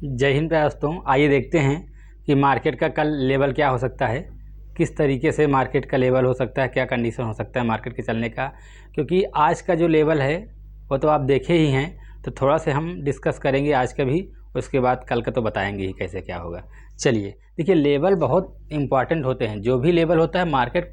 जय हिंद प्यारे दोस्तों, आइए देखते हैं कि मार्केट का कल लेवल क्या हो सकता है, किस तरीके से मार्केट का लेवल हो सकता है, क्या कंडीशन हो सकता है मार्केट के चलने का। क्योंकि आज का जो लेवल है वो तो आप देखे ही हैं, तो थोड़ा से हम डिस्कस करेंगे आज का भी, उसके बाद कल का तो बताएंगे ही कैसे क्या होगा। चलिए देखिए, लेवल बहुत इम्पॉर्टेंट होते हैं। जो भी लेवल होता है मार्केट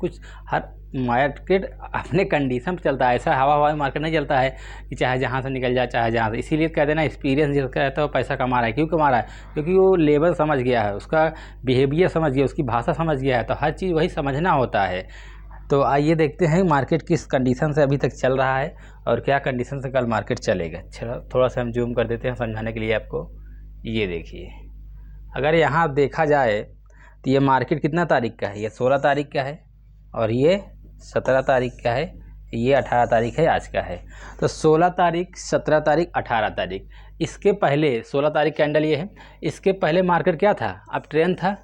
हर मार्केट अपने कंडीशन पर चलता है। ऐसा हवा में मार्केट नहीं चलता है कि चाहे जहाँ से निकल जाए चाहे जहाँ से। इसीलिए कह देना एक्सपीरियंस जिसका रहता है वो पैसा कमा रहा है। क्यों कमा रहा है? क्योंकि वो लेवल समझ गया है, उसका बिहेवियर समझ गया, उसकी भाषा समझ गया है। तो हर चीज़ वही समझना होता है। तो आइए देखते हैं मार्केट किस कंडीशन से अभी तक चल रहा है और क्या कंडीशन से कल मार्केट चलेगा। चलो थोड़ा सा हम जूम कर देते हैं समझाने के लिए आपको। ये देखिए, अगर यहाँ देखा जाए तो ये मार्केट कितना तारीख का है? ये 16 तारीख का है और ये 17 तारीख का है, ये 18 तारीख है, आज का है। तो 16 तारीख, 17 तारीख, 18 तारीख, इसके पहले 16 तारीख कैंडल ये है। इसके पहले मार्केट क्या था? अब ट्रेंड था।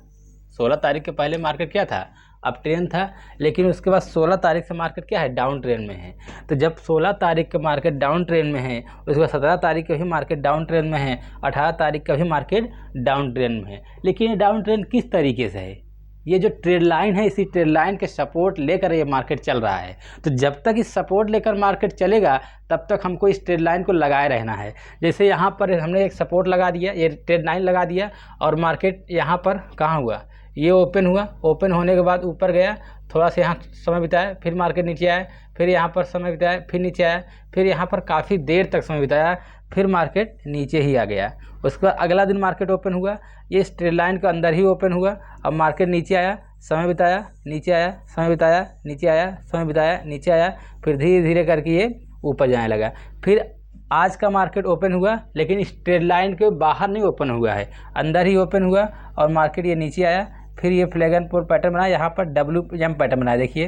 16 तारीख के पहले मार्केट क्या था? अब ट्रेंड था। लेकिन उसके बाद 16 तारीख से मार्केट क्या है? डाउन ट्रेंड में है। तो जब 16 तारीख का मार्केट डाउन ट्रेंड में है, उसके बाद 17 तारीख का भी मार्केट डाउन ट्रेंड में है, 18 तारीख का भी मार्केट डाउन ट्रेंड में है। लेकिन ये डाउन ट्रेंड किस तरीके से है? ये जो ट्रेड लाइन है, इसी ट्रेड लाइन के सपोर्ट लेकर ये मार्केट चल रहा है। तो जब तक इस सपोर्ट लेकर मार्केट चलेगा तब तक हमको इस ट्रेड लाइन को लगाए रहना है। जैसे यहाँ पर हमने एक सपोर्ट लगा दिया, ये ट्रेड लाइन लगा दिया, और मार्केट यहाँ पर कहाँ हुआ? ये ओपन हुआ। ओपन होने के बाद ऊपर गया, थोड़ा सा यहाँ समय बिताया, फिर मार्केट नीचे आया, फिर यहाँ पर समय बिताया, फिर नीचे आया, फिर यहाँ पर काफ़ी देर तक समय बिताया, फिर मार्केट नीचे ही आ गया। उसके बाद अगला दिन मार्केट ओपन हुआ, ये स्ट्रेट लाइन के अंदर ही ओपन हुआ। अब मार्केट नीचे आया, समय बिताया, नीचे आया, समय बिताया, नीचे आया, समय बिताया, नीचे आया, फिर धीरे धीरे करके ये ऊपर जाने लगा। फिर आज का मार्केट ओपन हुआ, लेकिन स्ट्रेट लाइन के बाहर नहीं ओपन हुआ है, अंदर ही ओपन हुआ, और मार्केट ये नीचे आया। फिर ये फ्लैग एंड पुल पैटर्न बनाया, यहाँ पर WM पैटर्न बनाया। देखिए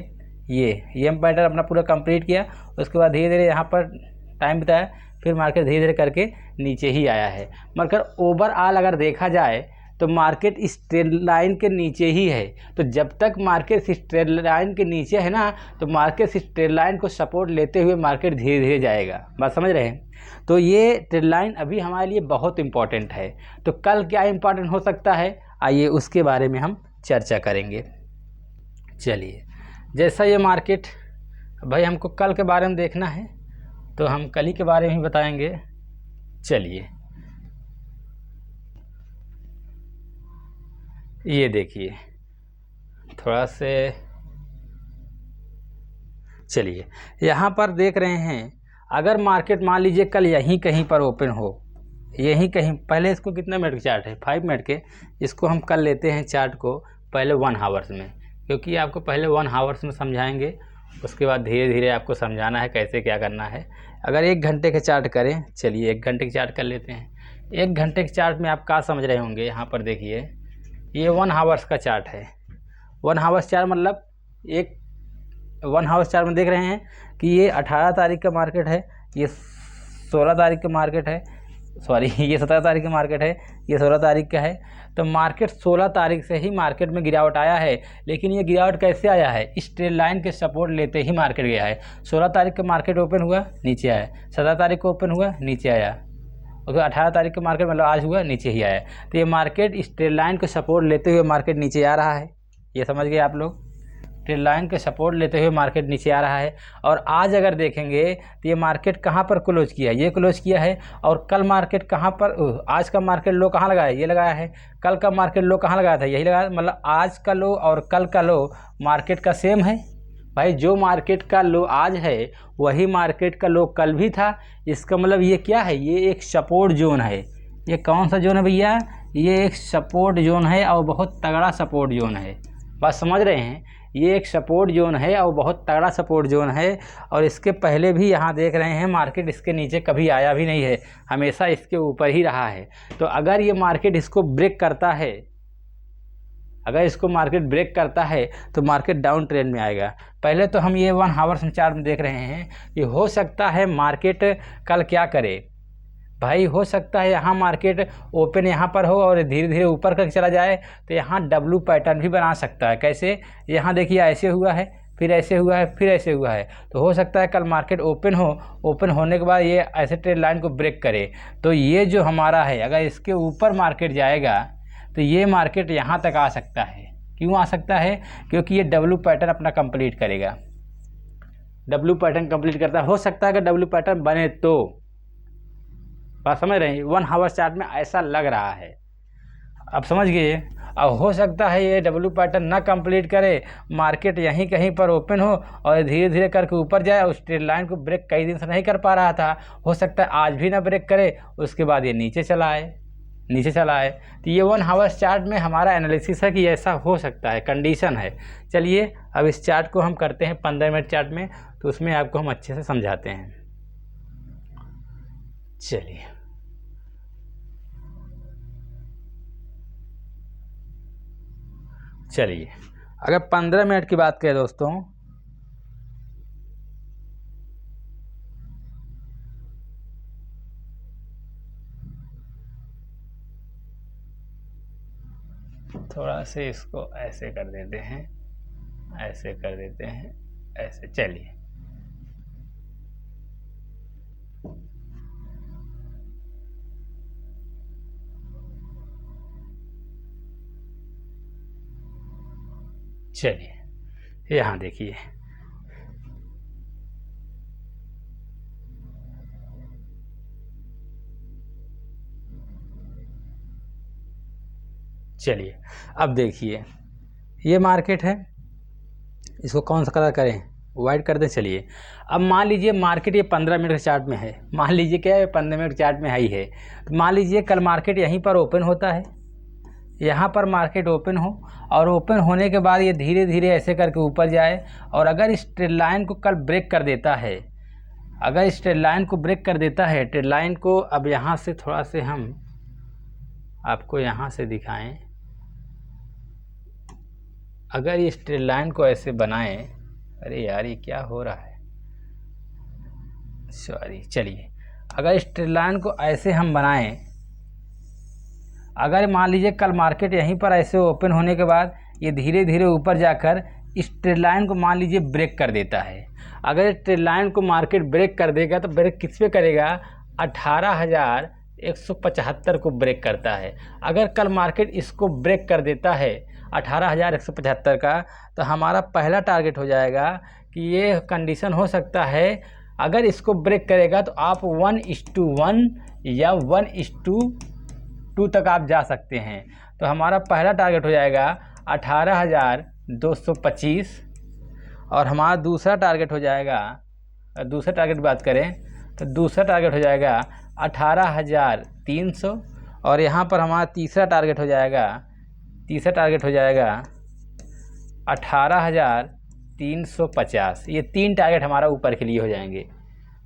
ये M पैटर्न अपना पूरा कंप्लीट किया। उसके बाद धीरे धीरे यहाँ पर टाइम बिताया, फिर मार्केट धीरे धीरे करके नीचे ही आया है। मगर ओवरऑल अगर देखा जाए तो मार्केट इस ट्रेड लाइन के नीचे ही है। तो जब तक मार्केट इस ट्रेड लाइन के नीचे है ना, तो मार्केट इस ट्रेड लाइन को सपोर्ट लेते हुए मार्केट धीरे धीरे जाएगा। बात समझ रहे हैं? तो ये ट्रेड लाइन अभी हमारे लिए बहुत इंपॉर्टेंट है। तो कल क्या इंपॉर्टेंट हो सकता है, आइए उसके बारे में हम चर्चा करेंगे। चलिए, जैसा ये मार्केट, भाई हमको कल के बारे में देखना है तो हम कल ही के बारे में ही बताएंगे। चलिए ये देखिए, थोड़ा से चलिए यहाँ पर देख रहे हैं, अगर मार्केट मान लीजिए कल यहीं कहीं पर ओपन हो, यहीं कहीं, पहले इसको कितना मिनट का चार्ट है? 5 मिनट के। इसको हम कल लेते हैं चार्ट को पहले 1 हावर्स में, क्योंकि आपको पहले 1 हावर्स में समझाएंगे, उसके बाद धीरे धीरे आपको समझाना है कैसे क्या करना है। अगर 1 घंटे के चार्ट करें, चलिए 1 घंटे के चार्ट कर लेते हैं। 1 घंटे के चार्ट में आप क्या समझ रहे होंगे? यहाँ पर देखिए, ये 1 हावर्स का चार्ट है। 1 हावर्स चार्ट मतलब 1 हावर्स चार्ट में देख रहे हैं कि ये 18 तारीख का मार्केट है, ये 16 तारीख का मार्केट है, सॉरी ये 17 तारीख का मार्केट है, ये 16 तारीख का है। तो मार्केट 16 तारीख से ही मार्केट में गिरावट आया है। लेकिन ये गिरावट कैसे आया है? इस ट्रेड लाइन के सपोर्ट लेते ही मार्केट गया है। 16 तारीख का मार्केट ओपन हुआ, नीचे आया, 17 तारीख को ओपन हुआ, नीचे आया, और 18 तारीख का मार्केट मतलब आज हुआ, नीचे ही आया। तो ये मार्केट इस ट्रेड लाइन को सपोर्ट लेते हुए मार्केट नीचे आ रहा है। ये समझ गए आप लोग? ट्रेड लाइन के सपोर्ट लेते हुए मार्केट नीचे आ रहा है। और आज अगर देखेंगे तो ये मार्केट कहाँ पर क्लोज किया? ये क्लोज किया है। और कल मार्केट कहाँ पर, आज का मार्केट लो कहाँ लगाया? ये लगाया है। कल का मार्केट लो कहाँ लगाया था? यही लगाया। मतलब आज का लो और कल का लो मार्केट का सेम है। भाई जो मार्केट का लो आज है वही मार्केट का लो कल भी था। इसका मतलब ये क्या है? ये एक सपोर्ट जोन है। ये कौन सा जोन है भैया? ये एक सपोर्ट जोन है, और बहुत तगड़ा सपोर्ट जोन है। बात समझ रहे हैं? ये एक सपोर्ट जोन है और बहुत तगड़ा सपोर्ट जोन है। और इसके पहले भी यहाँ देख रहे हैं मार्केट इसके नीचे कभी आया भी नहीं है, हमेशा इसके ऊपर ही रहा है। तो अगर ये मार्केट इसको ब्रेक करता है, अगर इसको मार्केट ब्रेक करता है तो मार्केट डाउन ट्रेंड में आएगा। पहले तो हम ये 1 हावर्स में चार्ट में देख रहे हैं कि हो सकता है मार्केट कल क्या करे। भाई हो सकता है यहाँ मार्केट ओपन यहाँ पर हो और धीरे धीरे ऊपर करके चला जाए, तो यहाँ W पैटर्न भी बना सकता है। कैसे? यहाँ देखिए ऐसे हुआ है, फिर ऐसे हुआ है, फिर ऐसे हुआ है। तो हो सकता है कल मार्केट ओपन हो, ओपन होने के बाद ये ऐसे ट्रेंड लाइन को ब्रेक करे। तो ये जो हमारा है, अगर इसके ऊपर मार्केट जाएगा तो ये मार्केट यहाँ तक आ सकता है। क्यों आ सकता है? क्योंकि ये डब्ल्यू पैटर्न अपना कंप्लीट करेगा। डब्ल्यू पैटर्न कंप्लीट करता है, हो सकता है कि डब्ल्यू पैटर्न बने तो, बात समझ रहे हैं? 1 आवर चार्ट में ऐसा लग रहा है, अब समझ गए। अब हो सकता है ये डब्ल्यू पैटर्न ना कंप्लीट करे, मार्केट यहीं कहीं पर ओपन हो और धीरे धीरे करके ऊपर जाए। उस ट्रेंड लाइन को ब्रेक कई दिन से नहीं कर पा रहा था, हो सकता है आज भी ना ब्रेक करे, उसके बाद ये नीचे चला आए, नीचे चला आए। तो ये 1 आवर चार्ट में हमारा एनालिसिस है कि ऐसा हो सकता है, कंडीशन है। चलिए अब इस चार्ट को हम करते हैं 15 मिनट चार्ट में, तो उसमें आपको हम अच्छे से समझाते हैं। चलिए अगर 15 मिनट की बात करें दोस्तों, थोड़ा से इसको ऐसे कर देते हैं, ऐसे कर देते हैं, ऐसे। चलिए चलिए यहाँ देखिए, चलिए अब देखिए ये मार्केट है, इसको कौन सा कलर करें? वाइट कर दें। चलिए अब मान लीजिए मार्केट ये 15 मिनट के चार्ट में है, मान लीजिए क्या है 15 मिनट चार्ट में ही है। तो मान लीजिए कल मार्केट यहीं पर ओपन होता है, यहाँ पर मार्केट ओपन हो और ओपन होने के बाद ये धीरे धीरे ऐसे करके ऊपर जाए, और अगर इस ट्रेंड लाइन को कल ब्रेक कर देता है, अगर इस ट्रेंड लाइन को ब्रेक कर देता है, ट्रेंड लाइन को अब यहाँ से थोड़ा से हम आपको यहाँ से दिखाएं, अगर इस ट्रेंड लाइन को ऐसे बनाएं, अरे यार ये क्या हो रहा है, सॉरी। चलिए अगर इस ट्रेंड लाइन को ऐसे हम बनाएं, अगर मान लीजिए कल मार्केट यहीं पर ऐसे ओपन होने के बाद ये धीरे धीरे ऊपर जाकर इस ट्रेंड लाइन को मान लीजिए ब्रेक कर देता है, अगर इस ट्रेंड लाइन को मार्केट ब्रेक कर देगा तो ब्रेक किस पे करेगा? 18,175 को ब्रेक करता है। अगर कल मार्केट इसको ब्रेक कर देता है 18,175 का, तो हमारा पहला टारगेट हो जाएगा कि ये कंडीशन हो सकता है, अगर इसको ब्रेक करेगा तो आप 1:1 या 1:2 तक आप जा सकते हैं। तो हमारा पहला टारगेट हो जाएगा 18,225, और हमारा दूसरा टारगेट हो जाएगा, दूसरा टारगेट की बात करें तो दूसरा टारगेट हो जाएगा 18,300, और यहाँ पर हमारा तीसरा टारगेट हो जाएगा, तीसरा टारगेट हो जाएगा 18,350। ये 3 टारगेट हमारा ऊपर के लिए हो जाएंगे।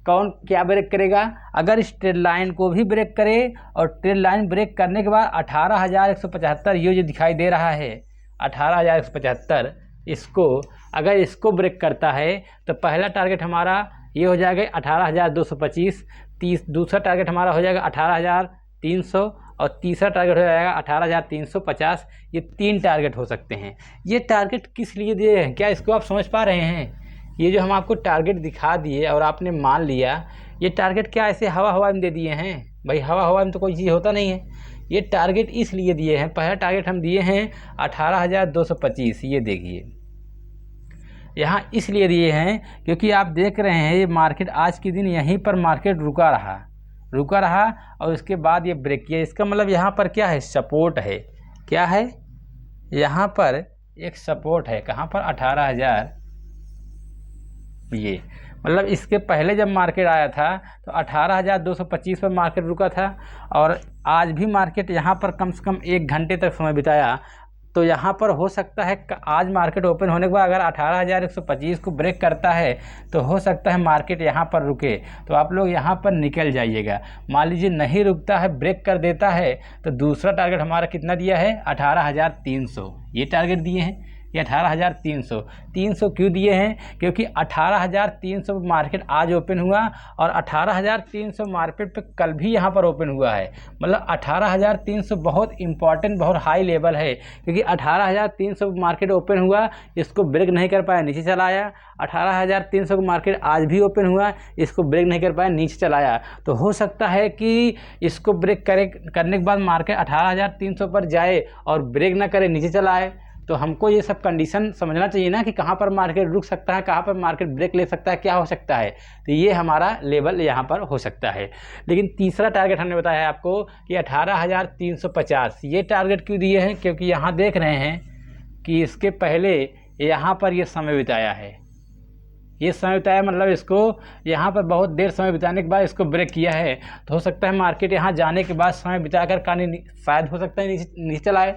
कौन क्या ब्रेक करेगा? अगर इस ट्रेंड लाइन को भी ब्रेक करे, और ट्रेंड लाइन ब्रेक करने के बाद 18,175 ये जो दिखाई दे रहा है 18,175, इसको अगर इसको ब्रेक करता है तो पहला टारगेट हमारा ये हो जाएगा 18,225, दूसरा टारगेट हमारा हो जाएगा 18,300, और तीसरा टारगेट हो जाएगा 18,350। ये 3 टारगेट हो सकते हैं। ये टारगेट किस लिए दिए हैं, क्या इसको आप समझ पा रहे हैं? ये जो हम आपको टारगेट दिखा दिए और आपने मान लिया, ये टारगेट क्या ऐसे हवा में दे दिए हैं? भाई हवा में तो कोई चीज़ होता नहीं है। ये टारगेट इसलिए दिए हैं, पहला टारगेट हम दिए हैं 18,225, ये देखिए यहाँ इसलिए दिए हैं क्योंकि आप देख रहे हैं ये मार्केट आज के दिन यहीं पर मार्केट रुका रहा और उसके बाद ये ब्रेक किया। इसका मतलब यहाँ पर क्या है? सपोर्ट है। क्या है? यहाँ पर एक सपोर्ट है। कहाँ पर? 18,000। ये मतलब इसके पहले जब मार्केट आया था तो 18,225 पर मार्केट रुका था, और आज भी मार्केट यहाँ पर कम से कम 1 घंटे तक समय बिताया। तो यहाँ पर हो सकता है आज मार्केट ओपन होने के बाद अगर 18,125 को ब्रेक करता है तो हो सकता है मार्केट यहाँ पर रुके, तो आप लोग यहाँ पर निकल जाइएगा। मान लीजिए नहीं रुकता है, ब्रेक कर देता है, तो दूसरा टारगेट हमारा कितना दिया है? 18,300 ये टारगेट दिए हैं। ये 18,300। 300 क्यों दिए हैं? क्योंकि 18,300 मार्केट आज ओपन हुआ और 18,300 मार्केट पे कल भी यहाँ पर ओपन हुआ है। मतलब 18,300 बहुत इंपॉर्टेंट, बहुत हाई लेवल है, क्योंकि 18,300 मार्केट ओपन हुआ, इसको ब्रेक नहीं कर पाया, नीचे चला आया। 18,300 का मार्केट आज भी ओपन हुआ, इसको ब्रेक नहीं कर पाया, नीचे चला आया। तो हो सकता है कि इसको ब्रेक करने के बाद मार्केट 18,300 पर जाए और ब्रेक ना करे, नीचे चला आए। तो हमको ये सब कंडीशन समझना चाहिए ना कि कहाँ पर मार्केट रुक सकता है, कहाँ पर मार्केट ब्रेक ले सकता है, क्या हो सकता है। तो ये हमारा लेवल यहाँ पर हो सकता है। लेकिन तीसरा टारगेट हमने बताया है आपको कि 18,350। ये टारगेट क्यों दिए हैं? क्योंकि यहाँ देख रहे हैं कि इसके पहले यहाँ पर ये समय बिताया है, ये समय बिताया, मतलब इसको यहाँ पर बहुत देर समय बिताने के बाद इसको ब्रेक किया है। तो हो सकता है मार्केट यहाँ जाने के बाद समय बिताकर शायद हो सकता है नीचे चला आए।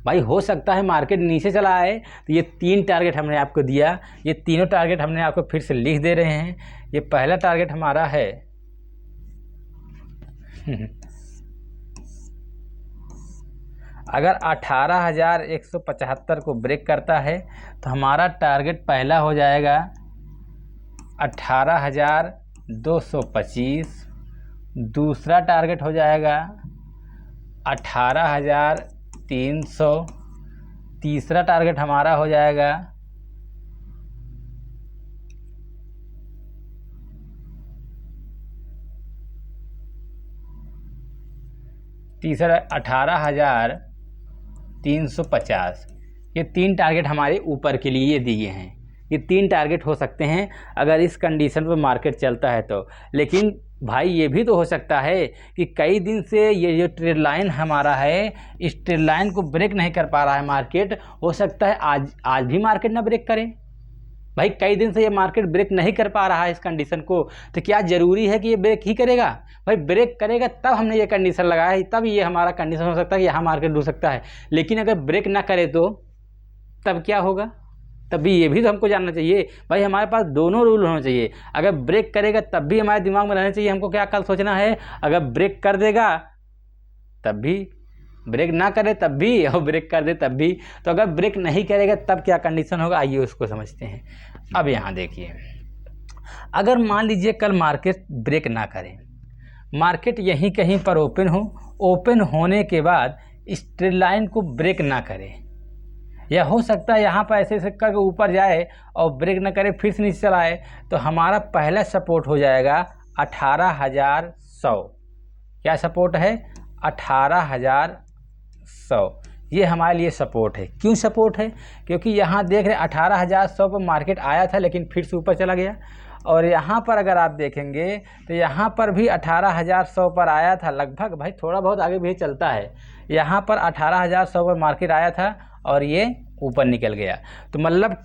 भाई हो सकता है मार्केट नीचे चला आए। तो ये 3 टारगेट हमने आपको दिया, ये तीनों टारगेट हमने आपको फिर से लिख दे रहे हैं। ये पहला टारगेट हमारा है अगर 18,175 को ब्रेक करता है तो हमारा टारगेट पहला हो जाएगा 18,225, दूसरा टारगेट हो जाएगा 18,300, तीसरा टारगेट हमारा हो जाएगा 18,350। ये 3 टारगेट हमारे ऊपर के लिए दिए हैं। ये 3 टारगेट हो सकते हैं अगर इस कंडीशन पर मार्केट चलता है तो। लेकिन भाई ये भी तो हो सकता है कि कई दिन से ये जो ट्रेड लाइन हमारा है, इस ट्रेड लाइन को ब्रेक नहीं कर पा रहा है मार्केट। हो सकता है आज भी मार्केट ना ब्रेक करे। भाई कई दिन से ये मार्केट ब्रेक नहीं कर पा रहा है इस कंडीशन को, तो क्या ज़रूरी है कि ये ब्रेक ही करेगा? भाई ब्रेक करेगा तब हमने ये कंडीशन लगाया है, तब ये हमारा कंडीशन हो सकता है कि यहाँ मार्केट डूब सकता है। लेकिन अगर ब्रेक ना करे तो तब क्या होगा? तब भी ये भी तो हमको जानना चाहिए। भाई हमारे पास दोनों रूल होना चाहिए। अगर ब्रेक करेगा तब भी हमारे दिमाग में रहना चाहिए हमको क्या कल सोचना है, अगर ब्रेक कर देगा तब भी, ब्रेक ना करे तब भी, और ब्रेक कर दे तब भी। तो अगर ब्रेक नहीं करेगा तब क्या कंडीशन होगा, आइए उसको समझते हैं। अब यहाँ देखिए, अगर मान लीजिए कल मार्केट ब्रेक ना करे, मार्केट यहीं कहीं पर ओपन हो, ओपन होने के बाद इस ट्रेड लाइन को ब्रेक ना करे, या हो सकता है यहाँ पर ऐसे करके ऊपर जाए और ब्रेक ना करे फिर से नीचे चला आए, तो हमारा पहला सपोर्ट हो जाएगा 18,100। क्या सपोर्ट है? 18,100। ये हमारे लिए सपोर्ट है। क्यों सपोर्ट है? क्योंकि यहाँ देख रहे 18,100 पर मार्केट आया था लेकिन फिर से ऊपर चला गया। और यहाँ पर अगर आप देखेंगे तो यहाँ पर भी 18,100 पर आया था लगभग, भाई थोड़ा बहुत आगे भी चलता है। यहाँ पर 18,100 पर मार्केट आया था और ये ऊपर निकल गया। तो मतलब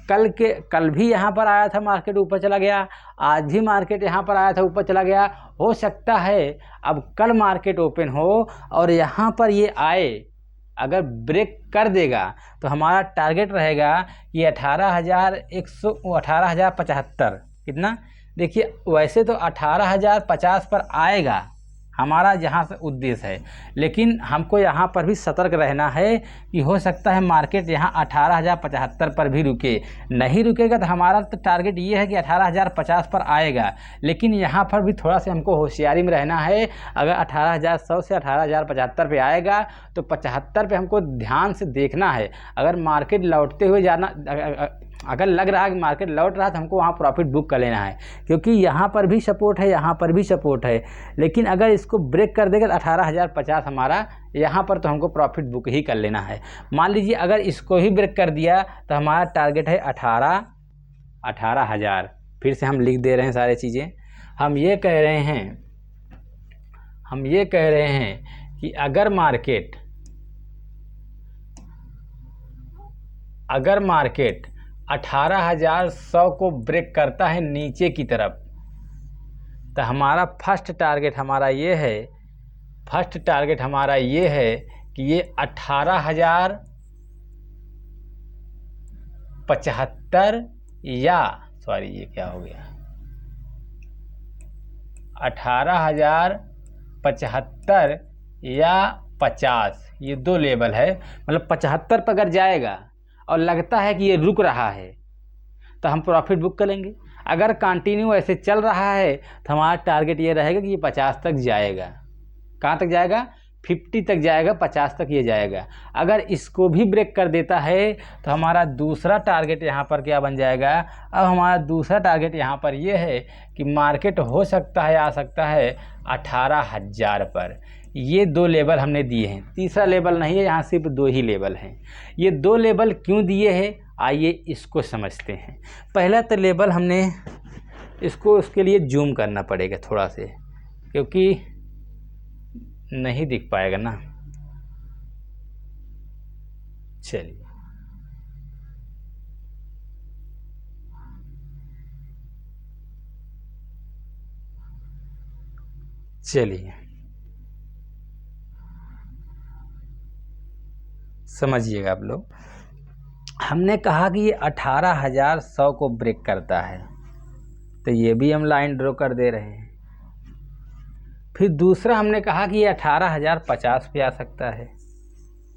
कल भी यहाँ पर आया था, मार्केट ऊपर चला गया, आज भी मार्केट यहाँ पर आया था, ऊपर चला गया। हो सकता है अब कल मार्केट ओपन हो और यहाँ पर ये आए, अगर ब्रेक कर देगा तो हमारा टारगेट रहेगा कि 18,175। कितना? देखिए वैसे तो 18,050 पर आएगा हमारा जहाँ से उद्देश्य है, लेकिन हमको यहाँ पर भी सतर्क रहना है कि हो सकता है मार्केट यहाँ 18,075 पर भी रुके। नहीं रुकेगा तो हमारा तो टारगेट ये है कि 18,050 पर आएगा, लेकिन यहाँ पर भी थोड़ा सा हमको होशियारी में रहना है। अगर 18,100 से 18,075 पे आएगा तो 75 पे हमको ध्यान से देखना है। अगर मार्केट लौटते हुए जाना, अगर लग रहा है कि मार्केट लौट रहा है तो हमको वहाँ प्रॉफिट बुक कर लेना है, क्योंकि यहाँ पर भी सपोर्ट है, यहाँ पर भी सपोर्ट है। लेकिन अगर इसको ब्रेक कर देगा तो 18,050 हमारा यहाँ पर, तो हमको प्रॉफिट बुक ही कर लेना है। मान लीजिए अगर इसको ही ब्रेक कर दिया तो हमारा टारगेट है 18,000। फिर से हम लिख दे रहे हैं सारी चीज़ें। हम ये कह रहे हैं कि अगर मार्केट 18,100 को ब्रेक करता है नीचे की तरफ, तो हमारा फर्स्ट टारगेट हमारा ये है कि ये 18,075 या ये क्या हो गया, 18,075 या 50, ये 2 लेवल है। मतलब 75 पर अगर जाएगा और लगता है कि ये रुक रहा है तो हम प्रॉफिट बुक करेंगे। अगर कंटिन्यू ऐसे चल रहा है तो हमारा टारगेट ये रहेगा कि ये 50 तक जाएगा। कहाँ तक जाएगा? 50 तक जाएगा, 50 तक ये जाएगा। अगर इसको भी ब्रेक कर देता है तो हमारा दूसरा टारगेट यहाँ पर क्या बन जाएगा? अब हमारा दूसरा टारगेट यहाँ पर ये है कि मार्केट हो सकता है आ सकता है 18,000 पर। ये 2 लेवल हमने दिए हैं, तीसरा लेवल नहीं है, यहाँ सिर्फ 2 ही लेवल हैं। ये 2 लेवल क्यों दिए हैं आइए इसको समझते हैं। पहला तो लेवल हमने इसको उसके लिए जूम करना पड़ेगा थोड़ा से, क्योंकि नहीं दिख पाएगा ना। चलिए समझिएगा आप लोग। हमने कहा कि ये 18,100 को ब्रेक करता है तो ये भी हम लाइन ड्रॉ कर दे रहे हैं। फिर दूसरा हमने कहा कि ये 18,050 पे आ सकता है,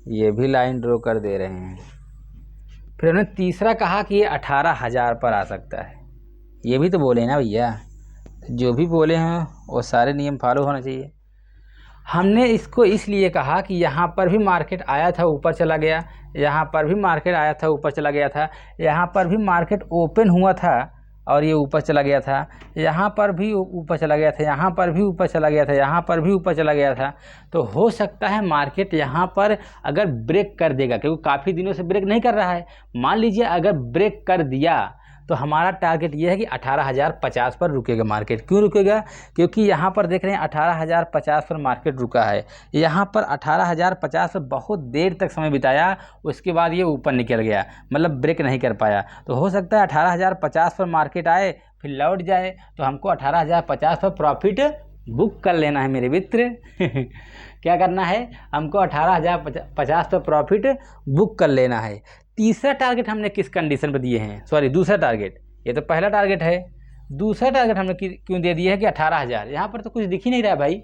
ये भी लाइन ड्रॉ कर दे रहे हैं। फिर हमने तीसरा कहा कि ये 18,000 पर आ सकता है, ये भी तो बोले ना भैया, जो भी बोले हैं वो सारे नियम फॉलो होना चाहिए। हमने इसको इसलिए कहा कि यहाँ पर भी मार्केट आया था ऊपर चला गया, यहाँ पर भी मार्केट आया था ऊपर चला गया था, यहाँ पर भी मार्केट ओपन हुआ था और ये ऊपर चला गया था, यहाँ पर भी ऊपर चला गया था, यहाँ पर भी ऊपर चला गया था, यहाँ पर भी ऊपर चला गया था। तो हो सकता है मार्केट यहाँ पर अगर ब्रेक कर देगा, क्योंकि काफ़ी दिनों से ब्रेक नहीं कर रहा है। मान लीजिए अगर ब्रेक कर दिया तो हमारा टारगेट ये है कि 18,050 पर रुकेगा मार्केट। क्यों रुकेगा? क्योंकि यहाँ पर देख रहे हैं 18,050 पर मार्केट रुका है। यहाँ पर 18,050 पर बहुत देर तक समय बिताया, उसके बाद ये ऊपर निकल गया, मतलब ब्रेक नहीं कर पाया। तो हो सकता है 18,050 पर मार्केट आए फिर लौट जाए, तो हमको 18,050 पर प्रॉफिट बुक कर लेना है मेरे मित्र। क्या करना है? हमको 18,050 पर प्रॉफिट बुक कर लेना है। तीसरा टारगेट हमने किस कंडीशन पर दिए हैं? सॉरी, दूसरा टारगेट, ये तो पहला टारगेट है। दूसरा टारगेट हमने क्यों दे दिया है कि 18,000? यहाँ पर तो कुछ दिख ही नहीं रहा भाई,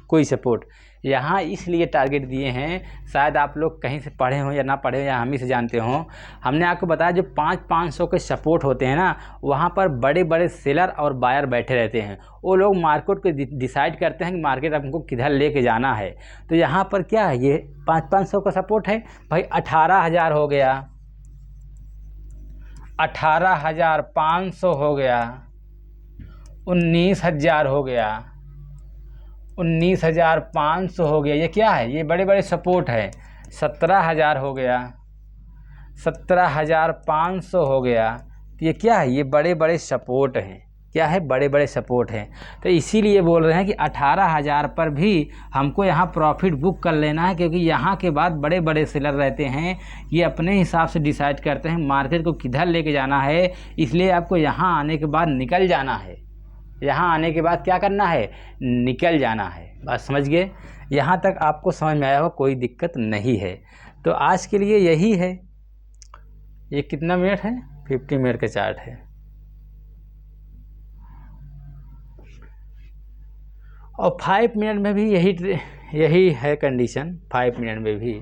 कोई सपोर्ट। यहाँ इसलिए टारगेट दिए हैं, शायद आप लोग कहीं से पढ़े हों या ना पढ़े हों या हम ही से जानते हों। हमने आपको बताया जो 500 के सपोर्ट होते हैं ना, वहाँ पर बड़े बड़े सेलर और बायर बैठे रहते हैं। वो लोग मार्केट को डिसाइड करते हैं कि मार्केट हमको किधर लेके जाना है। तो यहाँ पर क्या है, ये 500 का सपोर्ट है भाई। 18,000 हो गया, 18,500 हो गया, 19,000 हो गया, 19,500 हो गया। ये क्या है? ये बड़े बड़े सपोर्ट है। 17,000 हो गया, 17,500 हो गया। तो ये क्या है? ये बड़े बड़े सपोर्ट हैं। क्या है? बड़े बड़े सपोर्ट हैं। तो इसीलिए बोल रहे हैं कि 18,000 पर भी हमको यहाँ प्रॉफिट बुक कर लेना है, क्योंकि यहाँ के बाद बड़े बड़े सेलर रहते हैं, ये अपने हिसाब से डिसाइड करते हैं मार्केट को किधर लेके जाना है। इसलिए आपको यहाँ आने के बाद निकल जाना है। यहाँ आने के बाद क्या करना है? निकल जाना है। बात समझ गए? यहाँ तक आपको समझ में आया हो, कोई दिक्कत नहीं है। तो आज के लिए यही है। ये कितना मिनट है? 50 मिनट का चार्ट है। और 5 मिनट में भी यही है कंडीशन। 5 मिनट में भी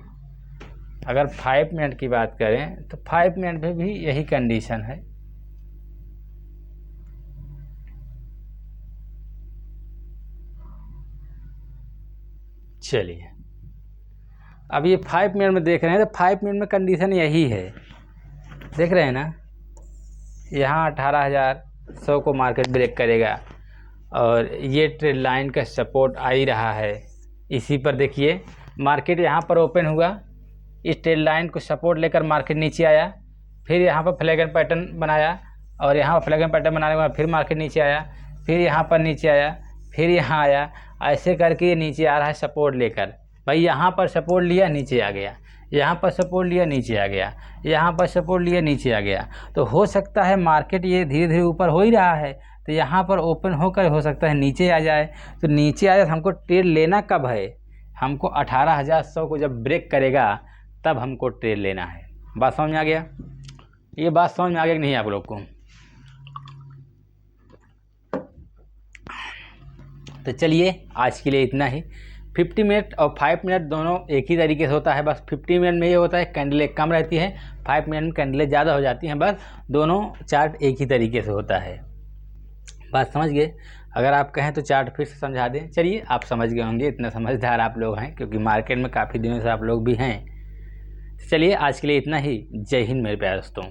अगर 5 मिनट की बात करें तो 5 मिनट में भी यही कंडीशन है। चलिए, अब ये 5 मिनट में देख रहे हैं तो 5 मिनट में कंडीशन यही है। देख रहे हैं ना, यहाँ 18,100 को मार्केट ब्रेक करेगा और ये ट्रेड लाइन का सपोर्ट आ ही रहा है। इसी पर देखिए मार्केट यहाँ पर ओपन हुआ, इस ट्रेड लाइन को सपोर्ट लेकर मार्केट नीचे आया, फिर यहाँ पर फ्लैगन पैटर्न बनाया और यहाँ पर फ्लैगन पैटर्न बनाने के बाद फिर मार्केट नीचे आया, फिर यहाँ पर नीचे आया, फिर यहाँ आया। ऐसे करके ये नीचे आ रहा है सपोर्ट लेकर। भाई यहाँ पर सपोर्ट लिया, नीचे आ गया, यहाँ पर सपोर्ट लिया, नीचे आ गया, यहाँ पर सपोर्ट लिया, नीचे आ गया। तो हो सकता है मार्केट ये धीरे धीरे ऊपर हो ही रहा है, तो यहाँ पर ओपन होकर हो सकता है नीचे आ जाए। तो नीचे आ जाए, हमको ट्रेड लेना कब है? हमको 18,100 को जब ब्रेक करेगा तब हमको ट्रेड लेना है। बात समझ में आ गया? ये बात समझ में आ गया कि नहीं आप लोग को? तो चलिए आज के लिए इतना ही। 50 मिनट और 5 मिनट दोनों एक ही तरीके से होता है। बस 50 मिनट में ये होता है कैंडलें कम रहती हैं, 5 मिनट में कैंडलें ज़्यादा हो जाती हैं। बस दोनों चार्ट एक ही तरीके से होता है। बात समझ गए? अगर आप कहें तो चार्ट फिर से समझा दें। चलिए, आप समझ गए होंगे, इतना समझदार आप लोग हैं क्योंकि मार्केट में काफ़ी दिनों से आप लोग भी हैं। चलिए, आज के लिए इतना ही। जय हिंद मेरे प्यारे दोस्तों।